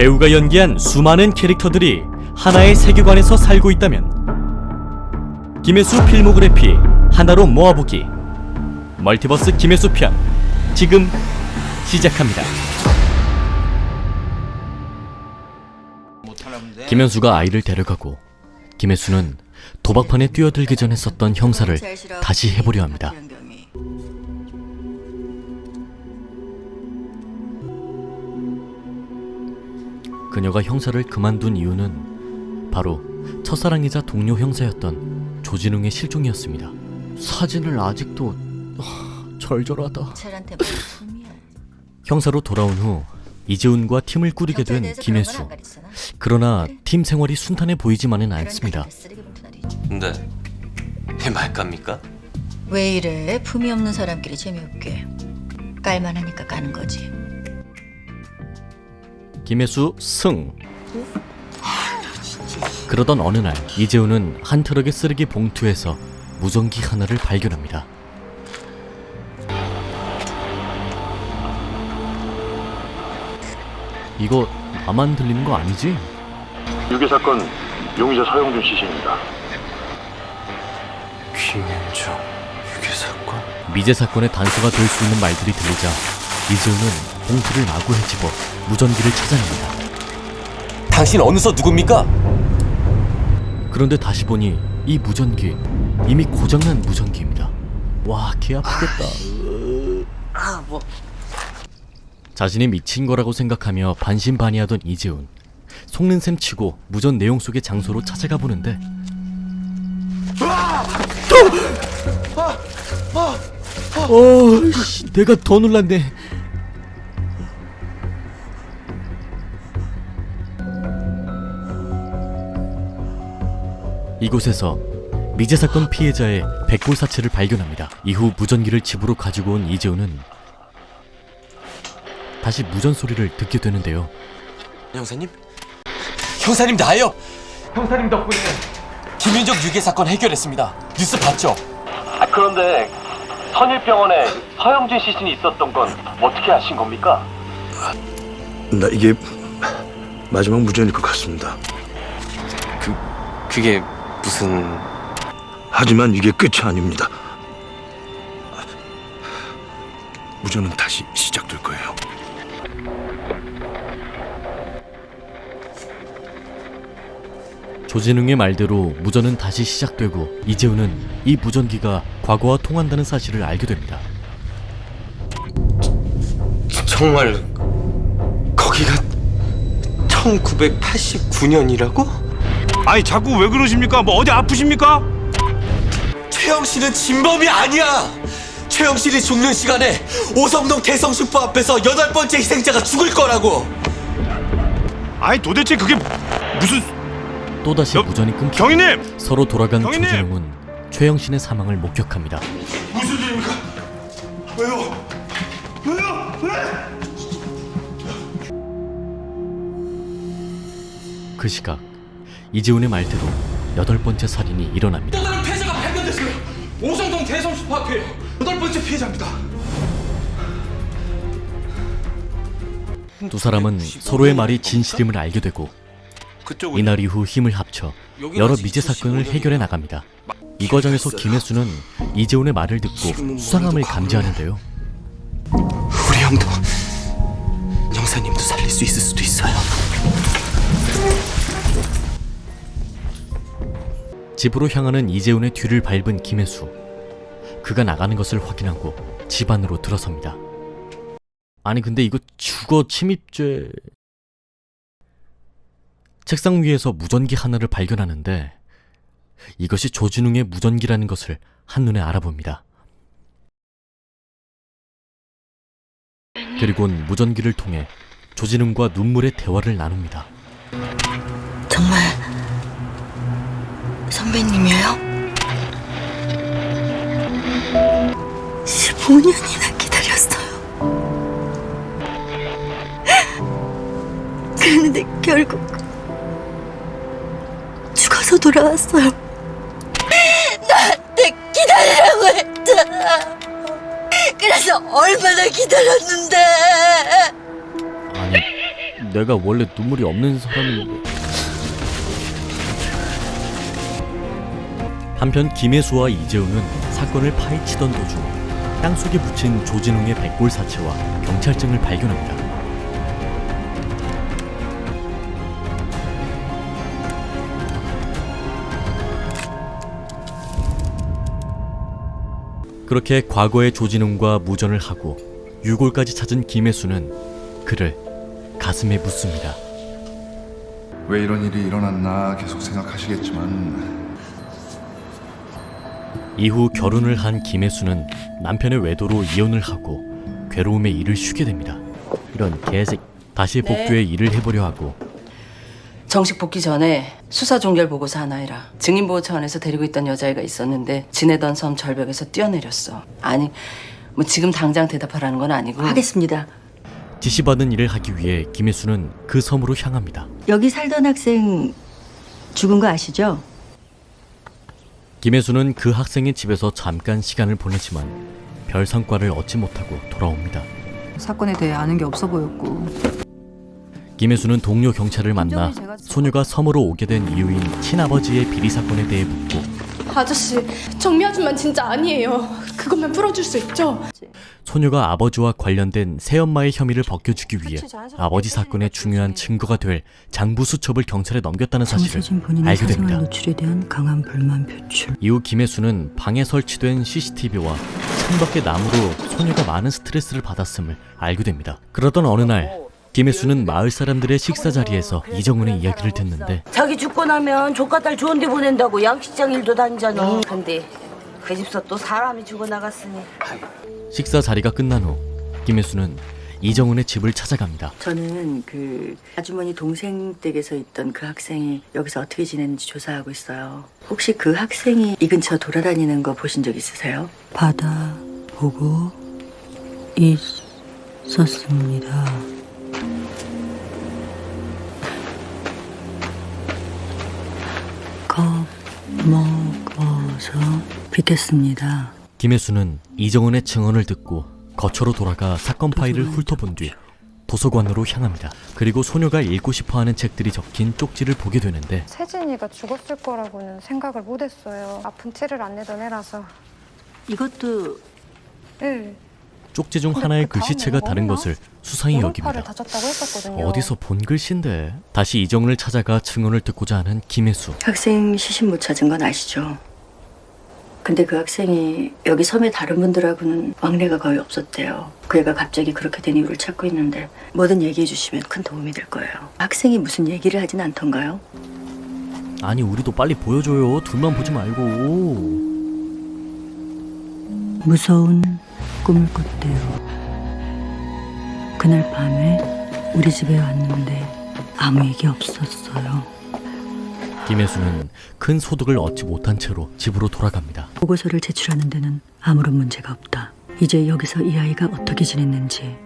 배우가 연기한 수많은 캐릭터들이 하나의 세계관에서 살고 있다면 김혜수 필모그래피 하나로 모아보기 멀티버스 김혜수 편 지금 시작합니다. 김현수가 아이를 데려가고 김혜수는 도박판에 뛰어들기 전에 썼던 형사를 다시 해보려 합니다. 그녀가 형사를 그만둔 이유는 바로 첫사랑이자 동료 형사였던 조진웅의 실종이었습니다. 사진을 아직도 절절하다. 형사로 돌아온 후 이재훈과 팀을 꾸리게 된 김혜수. 그러나 팀 생활이 순탄해 보이지만은 않습니다. 근데 왜 말깝니까? 왜 이래? 품이 없는 사람끼리 재미없게 깔만하니까 가는 거지. 김혜수 승. 그러던 어느 날 이재훈은 한 트럭의 쓰레기 봉투에서 무전기 하나를 발견합니다. 이거 나만 들리는 거 아니지? 유괴 사건 용의자 서영준 시신입니다. 김현중 유괴 사건? 미제 사건의 단서가 될 수 있는 말들이 들리자 이재훈은 봉투를 마구 헤집어 무전기를 찾아냅니다. 당신 어느서 누굽니까? 그런데 다시 보니 이 무전기 이미 고장난 무전기입니다. 와, 개 아프겠다. 자신이 미친 거라고 생각하며 반신반의하던 이재훈. 속는 셈 치고 무전 내용 속의 장소로 찾아가 보는데 내가 더 놀랐네. 이곳에서 미제 사건 피해자의 백골 사체를 발견합니다. 이후 무전기를 집으로 가지고 온 이재훈은 다시 무전 소리를 듣게 되는데요. 형사님? 형사님 나요! 형사님 덕분에 김윤정 유괴 사건 해결했습니다. 뉴스 봤죠? 그런데 선일병원에 서영준 시신이 있었던 건 어떻게 아신 겁니까? 나 이게 마지막 무전일 것 같습니다. 그게 무슨... 하지만 이게 끝이 아닙니다. 무전은 다시 시작될 거예요. 조진웅의 말대로 무전은 다시 시작되고 이재훈은 이 무전기가 과거와 통한다는 사실을 알게 됩니다. 정말 거기가 1989년이라고? 아니 자꾸 왜 그러십니까? 뭐 어디 아프십니까? 최영실은 진범이 아니야! 최영실이 죽는 시간에 오성동 대성슈퍼 앞에서 8번째 희생자가 죽을 거라고! 아니 도대체 그게 무슨... 또다시 무전이 끊기고 경위님! 서로 돌아간 경위님! 조진웅은 최영신의 사망을 목격합니다. 무슨 일입니까? 왜요? 왜요? 왜? 그 시각 이재훈의 말대로 8번째 살인이 일어납니다. 또 다른 피해자가 발견됐어요. 오성동 대성슈퍼 앞에 8번째 피해자입니다. 두 사람은 서로의 말이 진실임을 알게 되고 이날 이후 힘을 합쳐 여러 미제 사건을 해결해 나갑니다. 이 과정에서 김혜수는 이재훈의 말을 듣고 수상함을 감지하는데요. 우리 형도 형사님도 살릴 수 있을 수도 있어요. 집으로 향하는 이재훈의 뒤를 밟은 김혜수. 그가 나가는 것을 확인하고 집 안으로 들어섭니다. 아니 근데 이거 주거 침입죄... 책상 위에서 무전기 하나를 발견하는데 이것이 조진웅의 무전기라는 것을 한눈에 알아봅니다. 그리고는 무전기를 통해 조진웅과 눈물의 대화를 나눕니다. 정말 선배님이에요? 15년이나 기다렸어요. 그런데 결국 죽어서 돌아왔어요. 나한테 기다리라고 했잖아. 그래서 얼마나 기다렸는데. 아니 내가 원래 눈물이 없는 사람인데. 한편 김혜수와 이재훈은 사건을 파헤치던 도중 땅속에 묻힌 조진웅의 백골사체와 경찰증을 발견합니다. 그렇게 과거의 조진웅과 무전을 하고 유골까지 찾은 김혜수는 그를 가슴에 묻습니다. 왜 이런 일이 일어났나 계속 생각하시겠지만 이후 결혼을 한 김혜수는 남편의 외도로 이혼을 하고 괴로움에 일을 쉬게 됩니다. 이런 개색. 다시 복귀에 일을 해보려 하고 정식 복귀 전에 수사 종결 보고서 하나 해라. 증인 보호 차원에서 데리고 있던 여자애가 있었는데 지내던 섬 절벽에서 뛰어내렸어. 아니 뭐 지금 당장 대답하라는 건 아니고. 하겠습니다. 지시받은 일을 하기 위해 김혜수는 그 섬으로 향합니다. 여기 살던 학생 죽은 거 아시죠? 김혜수는 그 학생의 집에서 잠깐 시간을 보내지만 별 성과를 얻지 못하고 돌아옵니다. 사건에 대해 아는 게 없어 보였고. 김혜수는 동료 경찰을 만나 소녀가 섬으로 오게 된 이유인 친아버지의 비리 사건에 대해 묻고 아저씨, 정미 아줌마는 진짜 아니에요. 그것만 풀어줄 수 있죠? 소녀가 아버지와 관련된 새엄마의 혐의를 벗겨주기 위해 아버지 사건의 중요한 증거가 될 장부 수첩을 경찰에 넘겼다는 사실을 알게 됩니다. 노출에 대한 강한 불만 표출. 이후 김혜수는 방에 설치된 CCTV와 창밖의 나무로 소녀가 많은 스트레스를 받았음을 알게 됩니다. 그러던 어느 날 김혜수는 마을 사람들의 식사 자리에서 이정훈의 이야기를 듣는데 자기 죽고 나면 조카딸 좋은 데 보낸다고 양식장 일도 다니잖아. 근데 그 집서 또 사람이 죽어나갔으니. 식사 자리가 끝난 후 김혜수는 이정훈의 집을 찾아갑니다. 저는 그 아주머니 동생 댁에서 있던 그 학생이 여기서 어떻게 지냈는지 조사하고 있어요. 혹시 그 학생이 이 근처 돌아다니는 거 보신 적 있으세요? 받아보고 있었습니다. 겁먹어서 비켰습니다. 김혜수는 이정훈의 증언을 듣고 거처로 돌아가 사건 파일을 훑어본 뒤 도서관으로 향합니다. 그리고 소녀가 읽고 싶어하는 책들이 적힌 쪽지를 보게 되는데 세진이가 죽었을 거라고는 생각을 못했어요. 아픈 티를 안 내던 애라서. 이것도 네. 쪽지 중 하나의 글씨체가 다른 것을 수상히 여깁니다. 다쳤다고 했었거든요. 어디서 본 글씨인데? 다시 이정훈을 찾아가 증언을 듣고자 하는 김혜수. 학생 시신 못 찾은 건 아시죠? 근데 그 학생이 여기 섬에 다른 분들하고는 왕래가 거의 없었대요. 그 애가 갑자기 그렇게 된 이유를 찾고 있는데 뭐든 얘기해 주시면 큰 도움이 될 거예요. 학생이 무슨 얘기를 하진 않던가요? 아니 우리도 빨리 보여줘요. 둘만 보지 말고. 무서운 꿈을 꿨대요. 그날 밤에 우리 집에 왔는데 아무 얘기 없었어요. 김혜수는 큰 소득을 얻지 못한 채로 집으로 돌아갑니다. 보고서를 제출하는 데는 아무런 문제가 없다. 이제 여기서 이 아이가 어떻게 지냈는지,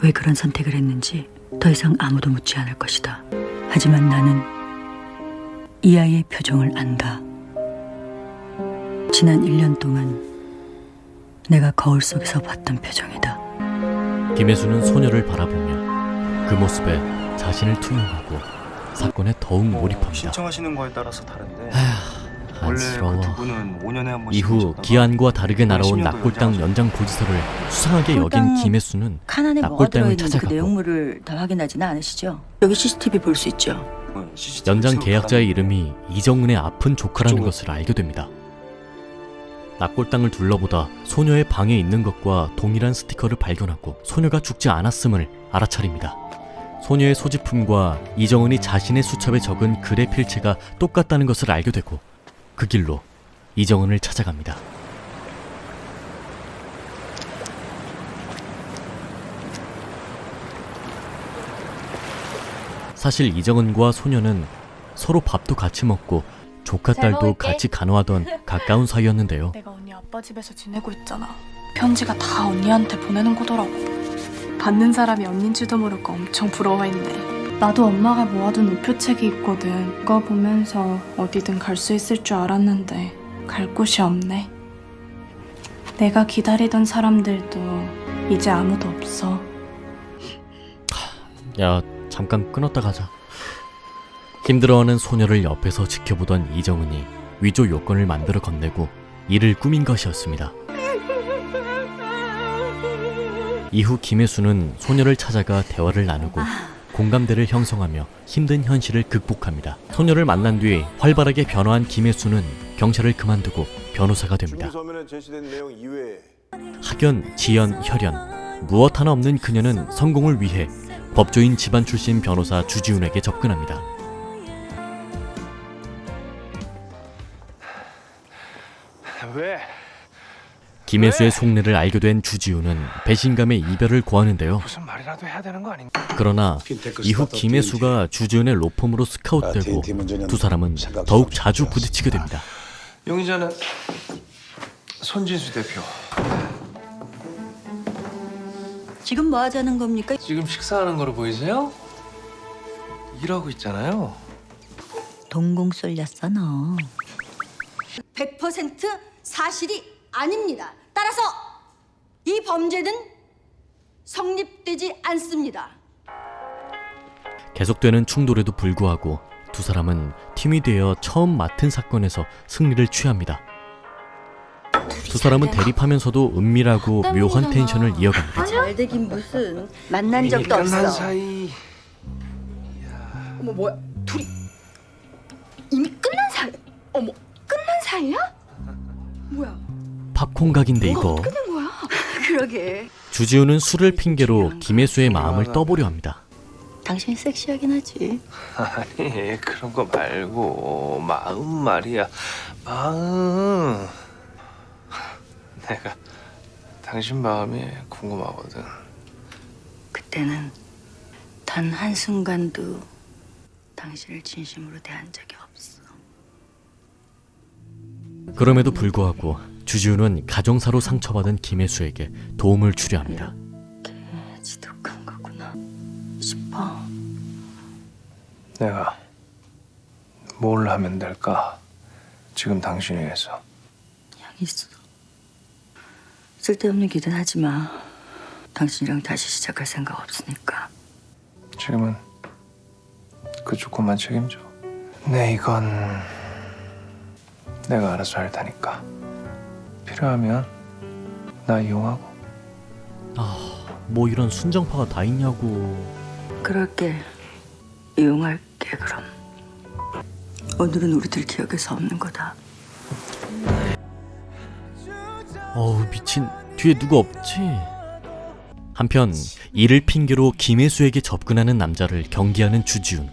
왜 그런 선택을 했는지 더 이상 아무도 묻지 않을 것이다. 하지만 나는 이 아이의 표정을 안다. 지난 1년 동안 내가 거울 속에서 봤던 표정이다. 김혜수는 소녀를 바라보며 그 모습에 자신을 투영하고 사건에 더욱 몰입합니다. 신청하시는 거에 따라서 다른데 안쓰러워. 두 분은 5년에 한 번씩 이후 오셨다가 기한과 다르게 날아온 10년도 납골당 연장하셨죠. 연장 고지서를 수상하게 여긴 납골당 김혜수는 칸 안에 뭐가 납골당을 들어있는지 그 찾아가고 내용물을 다 확인하지는 않으시죠? 여기 CCTV 볼 수 있죠? 연장 계약자의 이름이 이정은의 아픈 조카라는 그쪽은- 것을 알게 됩니다. 납골당을 둘러보다 소녀의 방에 있는 것과 동일한 스티커를 발견하고 소녀가 죽지 않았음을 알아차립니다. 소녀의 소지품과 이정은이 자신의 수첩에 적은 글의 필체가 똑같다는 것을 알게 되고 그 길로 이정은을 찾아갑니다. 사실 이정은과 소녀는 서로 밥도 같이 먹고 조카 딸도 같이 간호하던 가까운 사이였는데요. 내가 언니 아빠 집에서 지내고 있잖아. 편지가 다 언니한테 보내는 거더라고. 받는 사람이 언닌 줄도 모르고 엄청 부러워했네. 나도 엄마가 모아둔 우표책이 있거든. 그거 보면서 어디든 갈 수 있을 줄 알았는데 갈 곳이 없네. 내가 기다리던 사람들도 이제 아무도 없어. 야, 잠깐 끊었다 가자. 힘들어하는 소녀를 옆에서 지켜보던 이정은이 위조 요건을 만들어 건네고 이를 꾸민 것이었습니다. 이후 김혜수는 소녀를 찾아가 대화를 나누고 공감대를 형성하며 힘든 현실을 극복합니다. 소녀를 만난 뒤 활발하게 변화한 김혜수는 경찰을 그만두고 변호사가 됩니다. 학연, 지연, 혈연 무엇 하나 없는 그녀는 성공을 위해 법조인 집안 출신 변호사 주지훈에게 접근합니다. 왜? 김혜수의 속내를 알게 된 주지훈은 배신감에 이별을 고하는데요. 무슨 말이라도 해야 되는 거 아닌가? 그러나 이후 김혜수가 주지훈의 로펌으로 스카웃되고 두 사람은 더욱 자주 부딪히게 됩니다. 용의자는 손진수 대표. 지금 뭐 하자는 겁니까? 지금 식사하는 거로 보이세요? 일하고 있잖아요. 동공 쏠렸어 너. 100% 사실이 아닙니다. 따라서 이 범죄는 성립되지 않습니다. 계속되는 충돌에도 불구하고 두 사람은 팀이 되어 처음 맡은 사건에서 승리를 취합니다. 두 사람은 대립하면서도 은밀하고 묘한 텐션을 이어갑니다. 잘 되긴 무슨 만난 적도 없어. 끝난 사이. 어머 뭐야? 둘이 이미 끝난 사이? 어머 끝난 사이야? 뭐야? 팝콘 각인데 이거. 어떻게 된 거야? 그러게. 주지훈은 술을 핑계로 김혜수의 마음을 떠보려 합니다. 당신이 섹시하긴 하지. 아니 그런 거 말고 마음 말이야. 마음. 내가 당신 마음이 궁금하거든. 그때는 단 한순간도 당신을 진심으로 대한 적이 없어. 그럼에도 불구하고 주지훈은 가정사로 상처받은 김혜수에게 도움을 주려 합니다. 이렇게 지독한 거구나 싶어. 내가 뭘 하면 될까? 지금 당신이 해서. 그냥 있어. 쓸데없는 기대는 하지 마. 당신이랑 다시 시작할 생각 없으니까. 지금은 그 조건만 책임져. 네, 이건 내가 알아서 할 테니까. 필요하면 나 이용하고. 뭐 이런 순정파가 다 있냐고. 그럴게. 이용할게 그럼. 오늘은 우리들 기억에서 없는 거다. 어우 미친, 뒤에 누구 없지? 한편 이를 핑계로 김혜수에게 접근하는 남자를 경계하는 주지훈.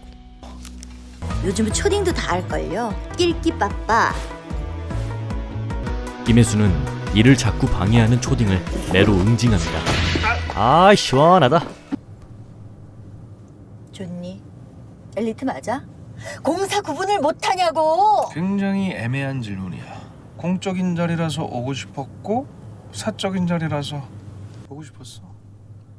요즘은 초딩도 다 할걸요. 낄끼빠빠. 김혜수는 이를 자꾸 방해하는 초딩을 매로 응징합니다. 아 시원하다. 좋니? 엘리트 맞아? 공사 구분을 못하냐고. 굉장히 애매한 질문이야. 공적인 자리라서 오고 싶었고 사적인 자리라서 보고 싶었어.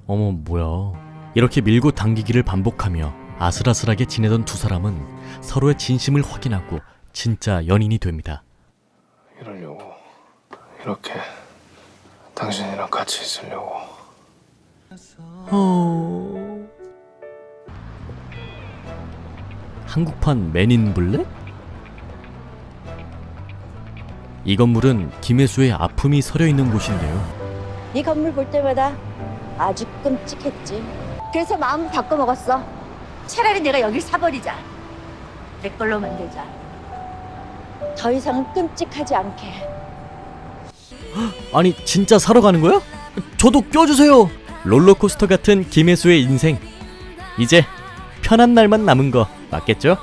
어머 뭐야. 이렇게 밀고 당기기를 반복하며 아슬아슬하게 지내던 두 사람은 서로의 진심을 확인하고 진짜 연인이 됩니다. 이러려고 이렇게 당신이랑 같이 있으려고. 한국판 맨인 블랙? 이 건물은 김혜수의 아픔이 서려 있는 곳인데요. 이 건물 볼 때마다 아주 끔찍했지. 그래서 마음 바꿔먹었어. 차라리 내가 여길 사버리자. 내 걸로 만들자. 더 이상 끔찍하지 않게. 아니 진짜 사러 가는 거야? 저도 껴주세요. 롤러코스터 같은 김혜수의 인생. 이제 편한 날만 남은 거 맞겠죠?